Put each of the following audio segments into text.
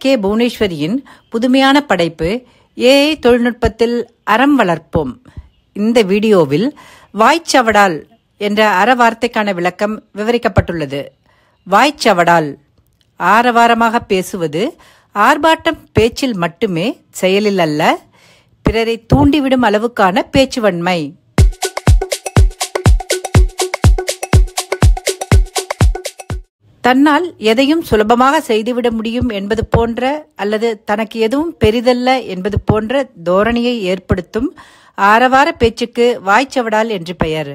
K. புவனேஸ்வரியின் புதுமையான படைப்பு AI தொழில்நுட்பத்தில் அறம் வளர்ப்போம். இந்த வீடியோவில் வாய்ச்சவடால் என்ற அறவார்த்தைக்கான விளக்கம் விவரிக்கப்பட்டுள்ளது. வாய்ச்சவடால் ஆரவாரமாக பேசுவது, ஆர்ப்பாட்டம் பேச்சில் மட்டுமே, செயலில் அல்ல. பிறரை தூண்டிவிடும் அளவுக்கான பேச்சுவன்மை. தன்னால் எதையும் சுலபமாக செய்துவிட முடியும் என்பது போன்ற அல்லது தனக்கு எதுவும் பெரிதல்ல என்பது போன்ற தோரணையை ஏற்படுத்தும் ஆரவார பேச்சுக்கு வாய்ச்சவடால் என்று பெயர்.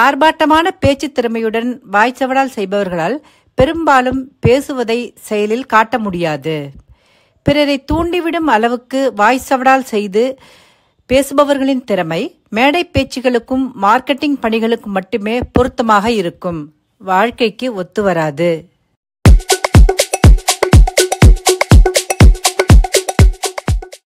ஆர்ப்பாட்டமான பேச்சு திறமையுடன் வாய்ச்சவடால் செய்பவர்களால் பெரும்பாலும் பேசுவதை செயலில் காட்ட முடியாது. பிறரை தூண்டிவிடும் அளவுக்கு வாய்ச்சவடால் செய்து பேசுபவர்களின் திறமை மேடை பேச்சுகளுக்கும் மார்க்கெட்டிங் பணிகளுக்கும் மட்டுமே பொருத்தமாக இருக்கும். வாழ்க்கைக்கு ஒத்து வராது.